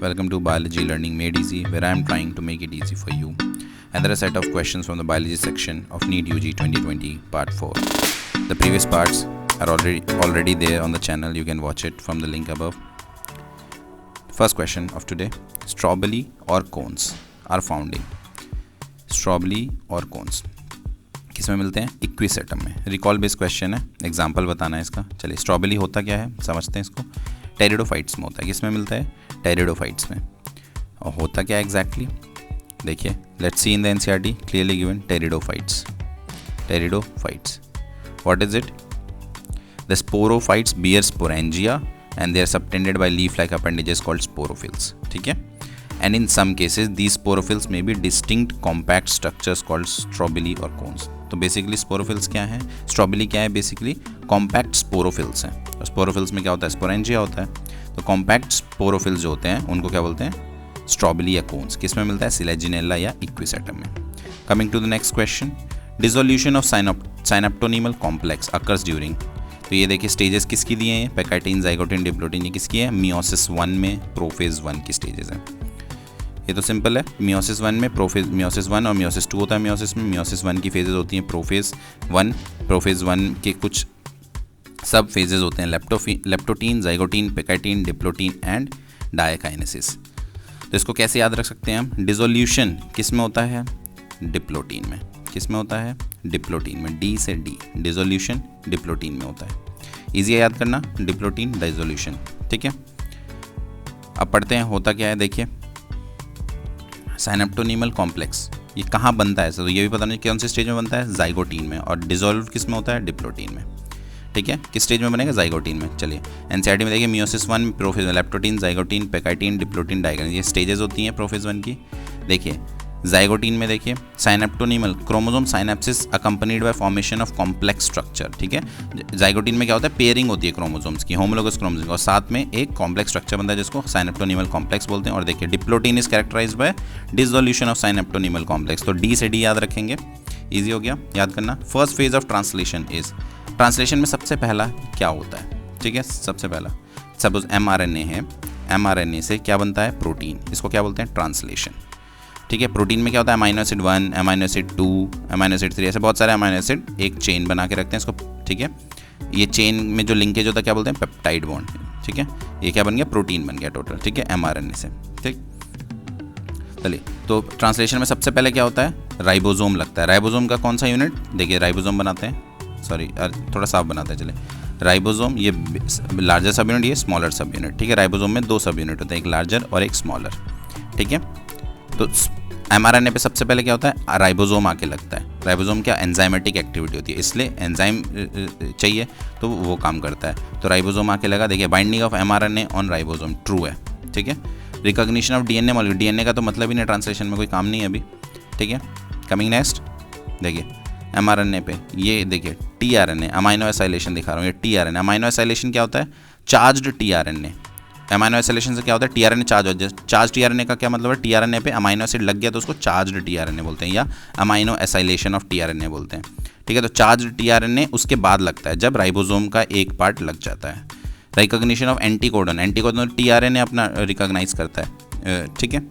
Welcome to Biology Learning Made Easy, where I am trying to make it easy for you. Another set of questions from the biology section of NEET UG 2020 Part 4. The previous parts are already there on the channel. You can watch it from the link above. First question of today: strawberry or cones are found in? Strawberry और cones किस में मिलते हैं? Equisetum में. Recall based question है, example बताना है इसका. चलिए, स्ट्रॉबेरी होता क्या है समझते हैं इसको. टेरिडोफाइट्स में होता है. किस में मिलता है? टेरिडोफाइट्स में. और होता क्या है एग्जैक्टली? देखिए, let's see in the NCERT clearly given. Pteridophytes. What is it? The sporophytes bear sporangia and they are subtended by leaf-like appendages called sporophylls. ठीक है. And in some cases these sporophylls may be distinct compact structures called strobili or cones. तो basically sporophylls क्या है? Strawberry क्या है? Basically compact sporophylls हैं. और sporophylls में क्या होता है? स्पोरेंजिया होता है. तो कॉम्पैक्ट स्पोरोफिल्स जो होते हैं उनको क्या बोलते हैं? स्ट्रॉबेरी या कोन्स. किस में मिलता है? सिलेजिनेला या इक्विसेटम में. Coming to the next question. Dissolution of synaptonemal complex occurs during. तो ये देखिए स्टेजेस किसकी दिए हैं? Pachytene, zygotene, diplotene. ये किसकी है? मियोसिस 1 में प्रोफेज 1 की स्टेजेस हैं. ये तो सिंपल है. मियोसिस 1 में मियोसिस 1 और मियोसिस 2 होता है. मियोसिस 1 की फेजेस होती हैं प्रोफेज 1 के कुछ सब फेजेस होते हैं leptotene, zygotene, pachytene, diplotene and diakinesis. तो इसको कैसे याद रख सकते हैं हम? डिसोल्यूशन किस में होता है? डिप्लोटीन में. किस में होता है? डिप्लोटीन में. डी से डी. डिसोल्यूशन डिप्लोटीन में होता है. इजी है याद करना. Diplotene dissolution. ठीक है. अब पढ़ते हैं होता क्या है. देखिए, साइनेप्टोनीमल कॉम्प्लेक्स ये कहाँ बनता है? तो ये भी पता नहीं कौन से स्टेज में बनता है. जाइगोटीन में. और डिसॉल्व किस में होता है? डिप्लोटीन में. ठीक है. किस स्टेज में बनेगा? जाइगोटीन में. चलिए, एनसीईआरटी में देखिए मियोसिस 1 में prophase leptotene, zygotene, pachytene, diplotene, diakinesis. ये स्टेजेस होती हैं प्रोफेज 1 की. देखिए जाइगोटीन में देखिए synaptonemal chromosome synapsis accompanied by formation of complex structure. ठीक है. जाइगोटीन में क्या होता है? पेयरिंग होती है क्रोमोसोम्स की, होमोलोगस क्रोमोसोम, और साथ में एक कॉम्प्लेक्स स्ट्रक्चर बनता है जिसको साइनेप्टोनीमल कॉम्प्लेक्स बोलते हैं. और देखिए diplotene is characterised by dissolution of synaptonemal complex. तो डी से डी याद रखेंगे. ईजी हो गया याद करना. First phase of translation is. Translation में सबसे पहला क्या होता है? ठीक है. सबसे पहला सपोज mRNA है. mRNA से क्या बनता है? प्रोटीन. इसको क्या बोलते हैं? ट्रांसलेशन. ठीक है. प्रोटीन में क्या होता है? Amino acid 1, amino acid 2, amino acid 3, ऐसे बहुत सारे अमाइनो एसिड एक चेन बना के रखते हैं इसको. ठीक है. ये चेन में जो लिंकेज होता है क्या बोलते हैं? Peptide bond. ठीक है. ये क्या बन गया? प्रोटीन बन गया टोटल. ठीक है. mRNA से. ठीक. चलिए, तो ट्रांसलेशन में सबसे पहले क्या होता है? राइबोसोम लगता है. राइबोसोम का कौन सा यूनिट? देखिए राइबोसोम बनाते हैं, सॉरी थोड़ा साफ बनाते हैं. चलिए, राइबोसोम ये लार्जर सब यूनिट, ये स्मॉलर सब यूनिट. ठीक है. राइबोसोम में 2 सब यूनिट होते हैं, एक लार्जर और एक स्मॉलर. ठीक है. तो mRNA पे सबसे पहले क्या होता है? राइबोसोम आके लगता है. राइबोसोम क्या? एंजाइमेटिक एक्टिविटी होती है, इसलिए एंजाइम चाहिए तो वो काम करता है. तो राइबोसोम आके लगा. देखिए binding of mRNA on ribosome true है. ठीक है. Recognition of DNA molecule. DNA का तो मतलब ही नहीं, ट्रांसलेशन में कोई काम नहीं है अभी. ठीक है. Coming next. देखिए mRNA पे ये देखिए tRNA, अमाइनो एसाइलेशन दिखा रहा हूँ. ये tRNA. अमाइनो एसाइलेशन क्या होता है? Charged tRNA. अमाइनो एसाइलेशन से क्या होता है? tRNA चार्ज हो जाए. चार्ज tRNA का क्या मतलब है? tRNA पे अमाइनो एसिड लग गया तो उसको चार्ज्ड tRNA बोलते हैं, या अमाइनो एसाइलेशन ऑफ tRNA बोलते हैं. ठीक है. तो चार्ज्ड tRNA उसके बाद लगता है जब राइबोसोम का एक पार्ट लग जाता है. Recognition of anticodon. Anticodon tRNA अपना रिकॉग्नाइज करता है. ठीक है.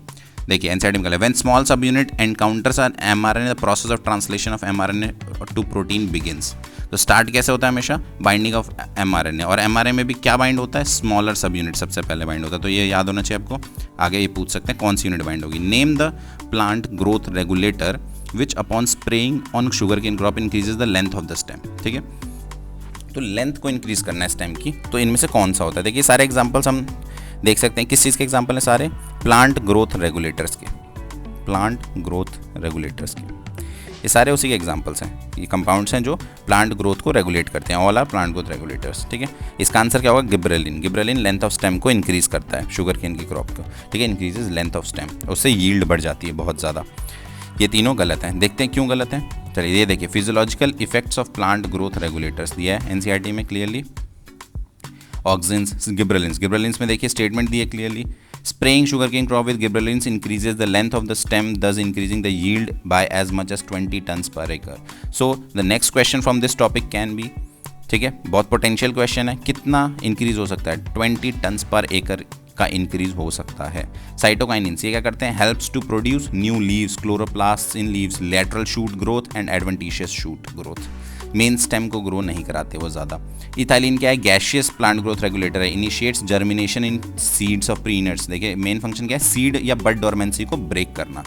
देखिए एनसीईआरटी में when small subunit encounters are mRNA the process of translation of mRNA to protein begins. तो स्टार्ट कैसे होता है? हमेशा बाइंडिंग ऑफ mRNA. और mRNA में भी क्या बाइंड होता है? स्मॉलर सब यूनिट सबसे पहले बाइंड होता है. तो ये याद होना चाहिए आपको. आगे ये पूछ सकते हैं कौन सी यूनिट बाइंड होगी. Name the plant growth regulator which upon spraying on sugar cane crop increases the length of the stem. ठीक है. तो लेंथ को इंक्रीज करना है स्टेम की, तो इनमें से कौन सा होता है? देखिए सारे एग्जाम्पल्स हम देख सकते हैं. किस चीज़ के एग्जाम्पल हैं? सारे प्लांट ग्रोथ रेगुलेटर्स के. प्लांट ग्रोथ रेगुलेटर्स के ये सारे उसी के एग्जाम्पल्स हैं. ये कंपाउंड्स हैं जो प्लांट ग्रोथ को रेगुलेट करते हैं. All are plant growth regulators. ठीक है. इसका आंसर क्या होगा? Gibberellin. Gibberellin length of stem को इंक्रीज करता है शुगर केन की क्रॉप को. ठीक है. इंक्रीजेज लेंथ ऑफ स्टेम, उससे यील्ड बढ़ जाती है बहुत ज़्यादा. ये तीनों गलत हैं. देखते हैं क्यों गलत हैं. चलिए ये देखिए physiological effects of plant growth regulators दिया है एनसीईआरटी में क्लियरली. ऑक्सिन्स, गिबरेलिन्स. गिबरेलिन्स में देखिए स्टेटमेंट दी है clearly. Spraying sugarcane crop with gibberellins increases the length of the stem, thus increasing the yield by as much as 20 tons per acre. So the next question from this topic can be, ठीक है, बहुत potential question है, कितना increase हो सकता है? 20 turns पर एकड़ का इंक्रीज हो सकता है। साइटोकाइनिन्स ये क्या करते हैं, helps to produce new leaves, chloroplast in leaves, lateral shoot growth and adventitious shoot growth. Main stem को ग्रो नहीं कराते वो ज़्यादा। इथाइलिन क्या है, गैशियस प्लांट ग्रोथ रेगुलेटर है, initiates germination in seeds of peanuts. देखिए मेन फंक्शन क्या है, सीड या बड डोरमेंसी को ब्रेक करना,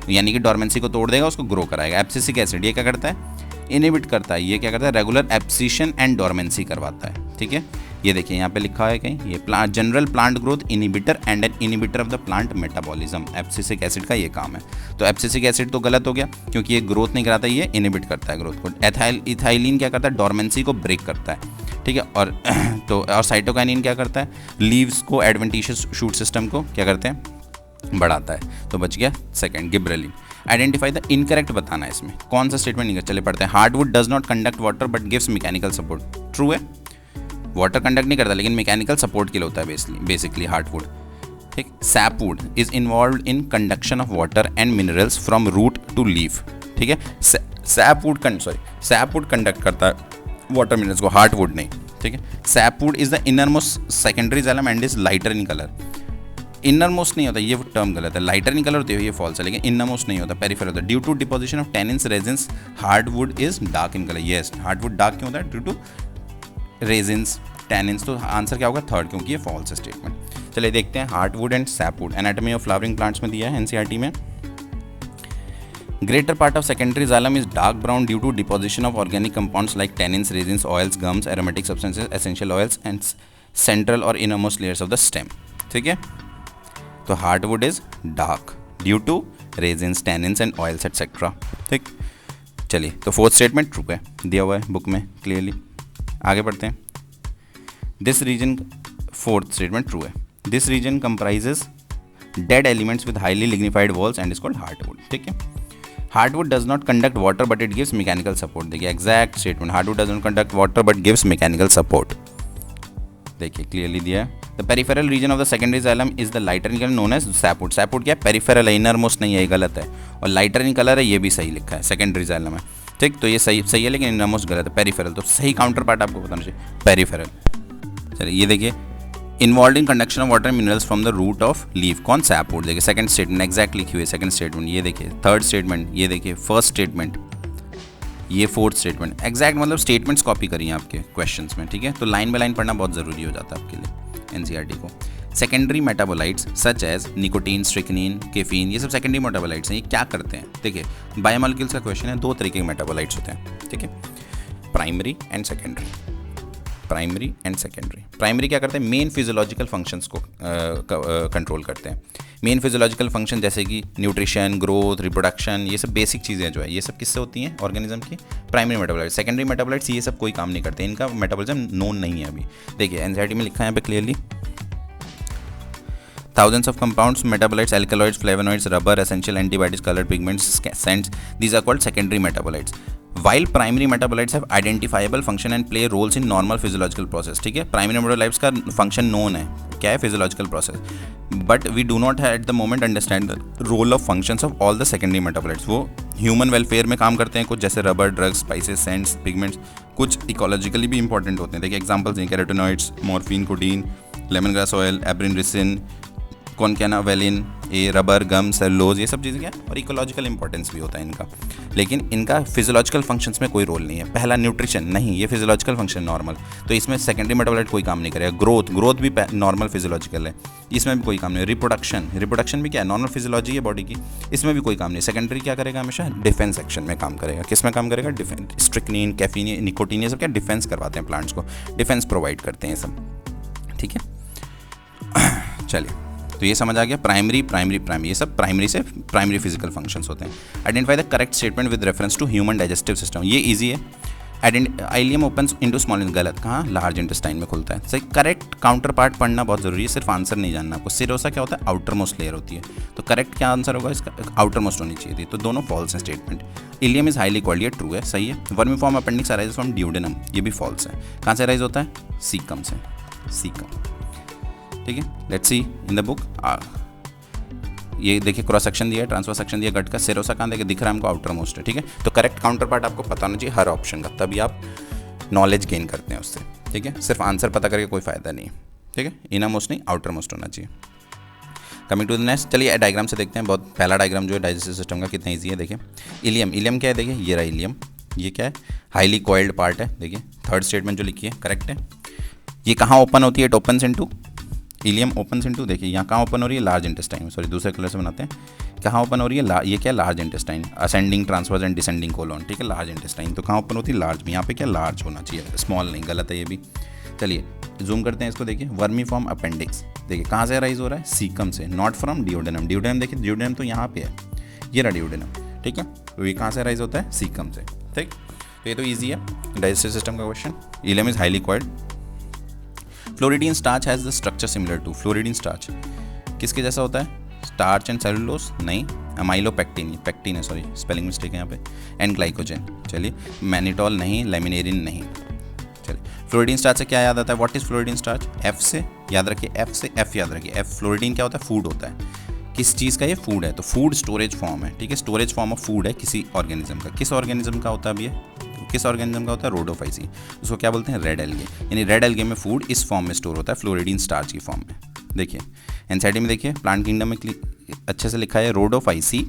यानी कि डोरमेंसी को तोड़ देगा, उसको ग्रो कराएगा। एब्सिसिक एसिड ये क्या करता है, इनहिबिट करता है। ये क्या करता है, रेगुलर एब्सिशन एंड डोरमेंसी करवाता है। ठीक है, ये देखिए यहाँ पे लिखा है कहीं, ये plant general plant growth inhibitor and an inhibitor of the plant metabolism. Abscisic acid का ये काम है। तो एब्सिसिक एसिड तो गलत हो गया क्योंकि ये ग्रोथ नहीं कराता, ये इनहिबिट करता है ग्रोथ को। इथाइलिन क्या करता है, डोरमेंसी को ब्रेक करता है। ठीक है, और तो और साइटोकाइनिन क्या करता है, लीव्स को एडवेंटिशियस शूट सिस्टम को क्या करते हैं, बढ़ाता है। तो बच गया second gibberellin. Identify the incorrect बताना है इसमें, कौन सा स्टेटमेंट नहीं। चले पढ़ते हैं। Heartwood does not conduct water but gives mechanical support. True है, वाटर कंडक्ट नहीं करता लेकिन मैकेनिकल सपोर्ट के लिए होता है बेसिकली हार्डवुड। ठीक, sapwood is involve in conduction of water and minerals from root to leaf. ठीक है, सैपवुड कंडक्ट करता है वाटर मिनरल्स को, हार्डवुड नहीं। ठीक है, sapwood is the innermost secondary xylem and is lighter in colour. Inner most नहीं होता, ये टर्म गलत है। लाइटर इन कलर होती है, ये फॉल्स है, लेकिन इनर मोस्ट नहीं होता, पेरिफेरल होता है। Due to deposition of tannins resins heartwood is dark in colour. Yes, heartwood dark क्यों होता है, ड्यू टू रेजिन्स टेनिन्स। तो आंसर क्या होगा, थर्ड, क्योंकि ये फॉल्स है स्टेटमेंट। चलिए देखते हैं hardwood and sapwood. Anatomy of flowering plants में दिया है एनसीईआरटी में। Greater part of secondary xylem is dark brown due to deposition of organic compounds like tannins, resins, oils, gums, aromatic substances, essential oils and central or innermost layers of the stem. ठीक है, तो heartwood is dark due to resins, tannins and oils etcetera. ठीक, चलिए तो fourth statement true है, दिया हुआ है बुक में क्लियरली। आगे बढ़ते हैं। This region, fourth statement true है, this region comprises dead elements with highly lignified walls and is called hardwood. ठीक है, hardwood does not conduct water but it gives mechanical support. देखिए exact statement, hardwood does not conduct water but gives mechanical support. देखिए clearly दिया है। The peripheral region of the secondary xylem is the lighter in colour known as sapwood. Sapwood क्या है, peripheral है, inner most नहीं है, ये गलत है। और लाइटर इन कलर है, ये भी सही लिखा है, सेकेंडरी जाइलम है। ठीक, तो ये सही है लेकिन इनर मोस्ट गलत है, पेरिफेरल। तो सही काउंटर पार्ट आपको बताना चाहिए, पेरिफेरल। चलिए ये देखिए, involve in conduction of water minerals from the root of leaf, कौन, सैपवुड। देखिए सेकंड स्टेटमेंट एग्जैक्ट लिखी हुई है, सेकंड स्टेटमेंट ये देखिए, थर्ड स्टेटमेंट ये देखिए, फर्स्ट स्टेटमेंट ये, फोर्थ स्टेटमेंट। एग्जैक्ट मतलब स्टेटमेंट्स कॉपी करिए आपके क्वेश्चंस में। ठीक है, तो लाइन बाय लाइन पढ़ना बहुत ज़रूरी हो जाता है आपके लिए एनसीईआरटी को। Secondary metabolites such as nicotine, strychnine, caffeine, ये सब सेकेंडरी मेटाबोलाइट्स हैं। ये क्या करते हैं, देखिए बायोमोलिक्यूल्स का क्वेश्चन है, दो तरीके के मेटाबोलाइट्स होते हैं। ठीक है, primary and secondary. Primary and secondary. Primary क्या करते हैं, मेन फिजियोलॉजिकल फंक्शंस को कंट्रोल करते हैं। मेन फिजियोलॉजिकल फंक्शन जैसे कि न्यूट्रिशन, ग्रोथ, रिप्रोडक्शन, ये सब बेसिक चीज़ें जो है ये सब किससे होती हैं, ऑर्गेनिज्म की। Primary metabolites. सेकेंडरी मेटाबोलाइट्स ये सब कोई काम नहीं करते, इनका मेटाबॉलिज्म नोन नहीं है अभी। देखिए एनसीईआरटी में लिखा है यहाँ पे clearly, thousands of compounds, metabolites, alkaloids, flavonoids, rubber, essential antibodies, colored pigments, scents, these are called secondary metabolites. While primary metabolites have identifiable function and play roles in normal physiological process. ठीक है, primary metabolites का function known है, क्या है, physiological process. But we do not at the moment understand the role of functions of all the secondary metabolites. वो human welfare में काम करते हैं कुछ, जैसे rubber, drugs, spices, scents, pigments, कुछ इकोलॉजिकली भी इंपॉर्टेंट होते हैं। देखिए एग्जाम्पल्स हैं, carotenoids, morphine, codeine, lemon grass oil, abrin, ricin, कॉनकैनावेलिन, ये रबर, गम, सेलुलोज, ये सब चीज़ें क्या, और इकोलॉजिकल इंपॉर्टेंस भी होता है इनका, लेकिन इनका फिजियोलॉजिकल फंक्शंस में कोई रोल नहीं है। पहला न्यूट्रिशन नहीं, ये फिजियोलॉजिकल फंक्शन नॉर्मल, तो इसमें सेकेंडरी मेटाबोलाइट कोई काम नहीं करेगा। ग्रोथ भी नॉर्मल फिजियोलॉजिकल है, इसमें भी कोई काम नहीं। रिप्रोडक्शन भी क्या है, नॉर्मल फिजियोलॉजी है बॉडी की, इसमें भी कोई काम नहीं। सेकेंडरी क्या करेगा, हमेशा डिफेंस एक्शन में काम करेगा। किस में काम करेगा, डिफेंस। स्ट्रिक्नीन, कैफीन, निकोटीन, ये सब क्या डिफेंस करवाते हैं प्लांट्स को, डिफेंस प्रोवाइड करते हैं ये सब। ठीक है, चलिए तो ये समझ आ गया, प्राइमरी, ये सब प्राइमरी से प्राइमरी फिजिकल फंक्शंस होते हैं। Identify the correct statement with reference to human digestive system, ये इजी है। आइलियम ओपन्स इनटू स्मॉल, गलत, कहाँ, लार्ज इंटेस्टाइन में खुलता है। सही, करेक्ट काउंटर पार्ट पढ़ना बहुत जरूरी है, सिर्फ आंसर नहीं जानना आपको। सिरोसा क्या होता है, आउटर मोस्ट लेयर होती है, तो करेक्ट क्या आंसर होगा इसका, आउटर मोस्ट होनी चाहिए थी, तो दोनों फॉल्स हैं statement. Ilium is highly coiled, ये ट्रू है, सही है। Vermiform appendix arise from duodenum, ये भी फॉल्स है। कहाँ से अराइज होता है, सीकम से, सीकम। ठीक है, let's see in the book. ये देखिए क्रॉस सेक्शन दिया है, ट्रांसफर सेक्शन दिया गट का, सिरोसा कहाँ देखिए दिख रहा है हमको, आउटर मोस्ट है। ठीक है, तो करेक्ट काउंटर पार्ट आपको पता होना चाहिए हर ऑप्शन का, तभी आप नॉलेज गेन करते हैं उससे। ठीक है, सिर्फ आंसर पता करके कोई फ़ायदा नहीं। ठीक है, इनर मोस्ट नहीं आउटर मोस्ट होना चाहिए। कमिंग टू द नेक्स्ट, चलिए डायग्राम से देखते हैं। बहुत पहला डायग्राम जो है डाइजेस्टिव सिस्टम का कितना ईजी है। देखिए इलियम, इलियम क्या है, देखिए ये रहा इलियम, ये क्या है, हाईली कॉइल्ड पार्ट है। देखिए थर्ड स्टेटमेंट जो लिखी है करेक्ट है। ये कहाँ ओपन होती है, it opens into, ileum opens into, देखिए यहाँ कहाँ ओपन हो रही है, लार्ज इंटेस्टाइन, सॉरी दूसरे कलर से बनाते हैं, कहाँ ओपन हो रही है, ये क्या large intestine, ascending transverse and descending colon, ठीक है, लार्ज इंटेस्टाइन, तो कहाँ ओपन होती है, लार्ज में। यहाँ पे क्या लार्ज होना चाहिए, स्मॉल नहीं, गलत है ये भी। चलिए जूम करते हैं इसको, देखिए वर्मीफॉर्म अपेंडिक्स, देखिए कहाँ से राइज हो रहा है, सीकम से, नॉट फ्रॉम डिओडेनम। डिओडेनम देखिए, डिओडेनम तो यहाँ पे है, ये रहा डिओडेनम, ठीक है, तो ये कहाँ से राइज होता है, सीकम से, ठीक। तो ये तो ईजी है डाइजेस्टिव सिस्टम का question. Ileum is highly coiled. Floridean starch has the structure similar to, floridean starch किसके जैसा होता है, स्टार्च एंड सेलुलोज नहीं, अमाइलोपेक्टिन, पेक्टिन है, सॉरी स्पेलिंग मिस्टेक है यहाँ पे, एंड ग्लाइकोजन। चलिए मैनिटॉल नहीं, लेमिनेरिन नहीं। चलिए फ्लोरिडीन स्टार्च से क्या याद आता है, what is floridean starch, F से याद रखिए, एफ से एफ याद रखिए, एफ फ्लोरिडीन क्या होता है, फूड होता है। किस चीज़ का ये, फूड है, तो फूड स्टोरेज फॉर्म है, ठीक है, स्टोरेज फॉर्म ऑफ फूड है किसी ऑर्गेनिज्म का। किस ऑर्गेनिज्म का होता है अब ये, किस ऑर्गेनिज्म का होता है, रोडोफाइसी, उसको क्या बोलते हैं, रेड एल्गे, यानी रेड एल्गे में फूड इस फॉर्म में स्टोर होता है, फ्लोरिडीन स्टार्च की फॉर्म में। देखिए एनसीईआरटी में देखिए प्लांट किंगडम में अच्छे से लिखा है, rhodophyceae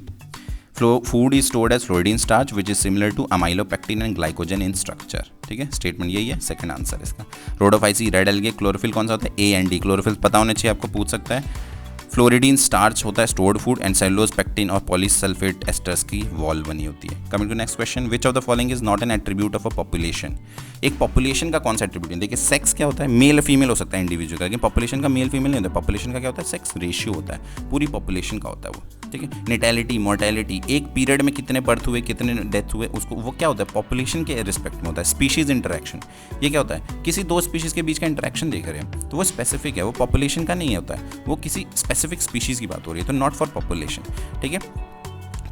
food is stored as floridean starch which is similar to amylopectin and glycogen in structure, ठीक है, स्टेटमेंट यही है, सेकंड आंसर इसका। रोडोफाइसी, रेड एल्गे, क्लोरोफिल कौन सा होता है, ए एंड डी, क्लोरोफिल पता होना चाहिए आपको, पूछ सकता है। फ्लोरिडीन स्टार्च होता है stored food, and cellulose, pectin और पॉलीसल्फेट एस्टर्स की वॉल बनी होती है। Coming to next question, which of the following is not an attribute of a population. एक पॉपुलेशन का कौन सा एट्रीब्यूट है, देखिए सेक्स क्या होता है, मेल फीमेल हो सकता है इंडिविजुअल का, लेकिन पॉपुलेशन का मेल फीमेल नहीं होता, पॉपुलेशन का क्या होता है, सेक्स रेशियो होता है, पूरी पॉपुलेशन का होता है वो, ठीक है। नेटैलिटी, मोर्टैलिटी, एक पीरियड में कितने बर्थ हुए, कितने डेथ हुए, उसको वो क्या होता है, पॉपुलेशन के रिस्पेक्ट में होता है। स्पीशीज इंटरेक्शन, ये क्या होता है, किसी दो स्पीशीज के बीच का इंटरेक्शन देख रहे हैं, तो वो स्पेसिफिक है, वो पॉपुलेशन का नहीं होता है, वो किसी स्पेसिफिक स्पीशीज की बात हो रही है, तो नॉट फॉर पॉपुलेशन, ठीक है।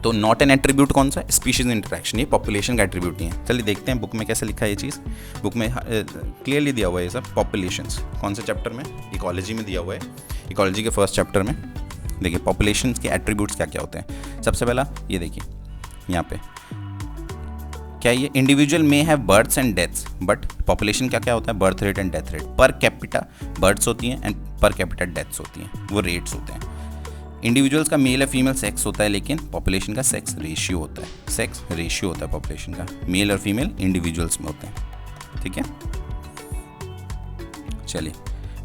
तो नॉट एन एट्रीब्यूट कौन सा है, स्पीशीज इंटरेक्शन, ये पॉपुलेशन का एट्रीब्यूट नहीं है। चलिए देखते हैं बुक में कैसे लिखा है ये चीज़, बुक में क्लियरली दिया हुआ है ये सब, पॉपुलेशंस कौन से चैप्टर में, इकोलॉजी में दिया हुआ है, इकोलॉजी के फर्स्ट चैप्टर में। देखिए पॉपुलेशंस के एट्रीब्यूट्स क्या क्या होते हैं। सबसे पहला ये देखिए यहाँ पे क्या, ये इंडिविजुअल में have births and deaths, but population क्या क्या होता है, birth rate and death rate, per capita births होती हैं एंड पर कैपिटा डेथ्स होती हैं, वो रेट्स होते हैं। इंडिविजुअल्स का मेल या फीमेल सेक्स होता है, लेकिन पॉपुलेशन का सेक्स रेशियो होता है, सेक्स रेशियो होता है पॉपुलेशन का, मेल और फीमेल इंडिविजुअल्स में होते हैं, ठीक है। चलिए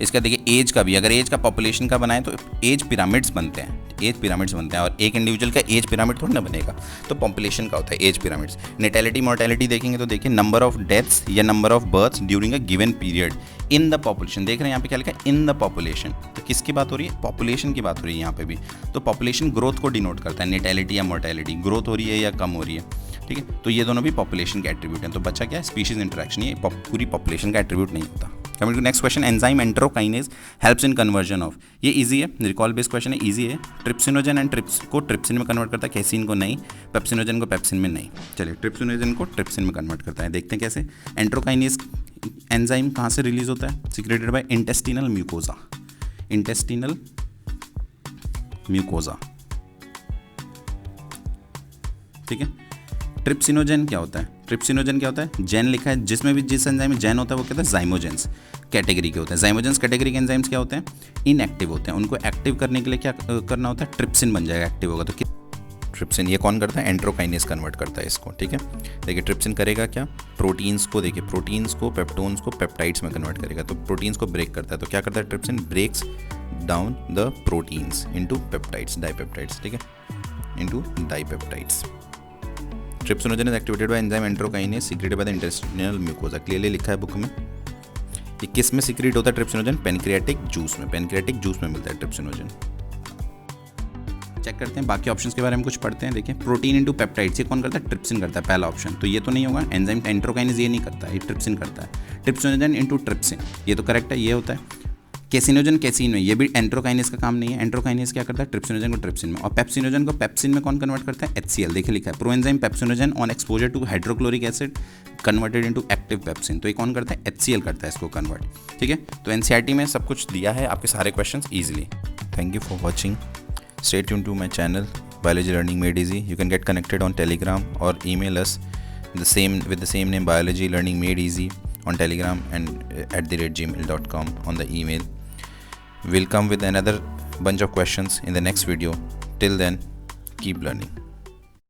इसका देखिए एज का भी, अगर एज का पॉपुलेशन का बनाए तो एज पिरामिड्स बनते हैं, एज पिरामिड्स बनते हैं, और एक इंडिविजुअल का एज पिरामिड थोड़ी ना बनेगा, तो पॉपुलेशन का होता है एज पिरामिड्स। नेटैलिटी मोर्टैलिटी देखेंगे तो देखिए नंबर ऑफ डेथ्स या number of births during a given period in the population, देख रहे हैं यहाँ पे क्या लिखा है, इन द पॉपुलेशन, तो किसकी बात हो रही है, पॉपुलेशन की बात हो रही है यहाँ पे भी, तो पॉपुलेशन ग्रोथ को डिनोट करता है, नेटैलिटी या मोर्टैलिटी, ग्रोथ हो रही है या कम हो रही है, ठीक है, तो ये दोनों भी पॉपुलेशन के एट्रीब्यूट हैं। तो बच्चा क्या है, स्पीशीज इंटरेक्शन, ये पूरी पॉपुलेशन का एट्रीब्यूट नहीं होता। Coming to next question, enzyme enterokinase helps in conversion of, ये इजी है, रिकॉल बेस्ड क्वेश्चन है, इजी है। ट्रिप्सिनोजन एंड ट्रिप्स को ट्रिप्सिन में कन्वर्ट करता है, कैसीन को नहीं, पेप्सिनोजन को पेप्सिन में नहीं। चलिए ट्रिप्सिनोजन को ट्रिप्सिन में कन्वर्ट करता है, देखते हैं कैसे। एंटेरोकाइनेज एंजाइम कहाँ से रिलीज होता है, secreted by intestinal mucosa, intestinal mucosa, ठीक है। ट्रिप्सिनोजन क्या होता है, ट्रिप्सिनोजन क्या होता है, जैन लिखा है, जिसमें भी जिस एंजाइम में जैन होता है वो कहता है जाइमोजेंस कैटेगरी के होते हैं। जाइमोजेंस कैटेगरी के एंजाइम्स क्या होते हैं, इनएक्टिव होते हैं, उनको एक्टिव करने के लिए क्या करना होता है, ट्रिप्सिन बन जाएगा, एक्टिव होगा तो ट्रिप्सिन, ये कौन करता है, एंटेरोकाइनेज कन्वर्ट करता है इसको, ठीक है। देखिए ट्रिप्सिन करेगा क्या, प्रोटीन्स को, देखिए प्रोटीन्स को, पेप्टोन्स को पेप्टाइड्स में कन्वर्ट करेगा, तो प्रोटीन्स को ब्रेक करता है, तो क्या करता है trypsin, breaks down the proteins into peptides, dipeptides, ठीक है, into dipeptides. Trypsinogen is activated by enzyme enterokinase secreted by the intestinal mucosa, clearly लिखा है बुक में। ये किस में सीक्रेट होता है ट्रिप्सिनोजन, पेनक्रियाटिक जूस में, पेनक्रियाटिक जूस में मिलता है ट्रिप्सिनोजन। चेक करते हैं बाकी ऑप्शंस के बारे में, कुछ पढ़ते हैं। देखिए प्रोटीन इनटू पेप्टाइड्स, ये कौन करता है, ट्रिप्सिन करता है, पहला ऑप्शन, तो ये तो नहीं होगा, एंजाइम एंटेरोकाइनेज ये नहीं करता, ये ट्रिप्सिन करता है। ट्रिप्सिनोजन इनटू ट्रिप्सिन, ये तो करेक्ट है, ये होता है। कैसिनोजन कैसीन में, ये भी एंटेरोकाइनेज का काम नहीं है, एंटेरोकाइनेज क्या करता है, ट्रिप्सिनोजन को ट्रिप्सिन में, और पेप्सिनोजन को पेप्सिन में कौन कन्वर्ट करता है, HCl, देखिए लिखा है, proenzyme pepsinogen on exposure to hydrochloric acid converted into active pepsin, तो ये कौन करता है, HCl करता है इसको कन्वर्ट, ठीक है। तो NCERT में सब कुछ दिया है, आपके सारे questions easily. Thank you for watching, stay tuned to my channel Biology Learning Made Easy. You can get connected on Telegram or email us with the same name, Biology Learning Made Easy on Telegram and @gmail.com on the email. We'll come with another bunch of questions in the next video. Till then, keep learning.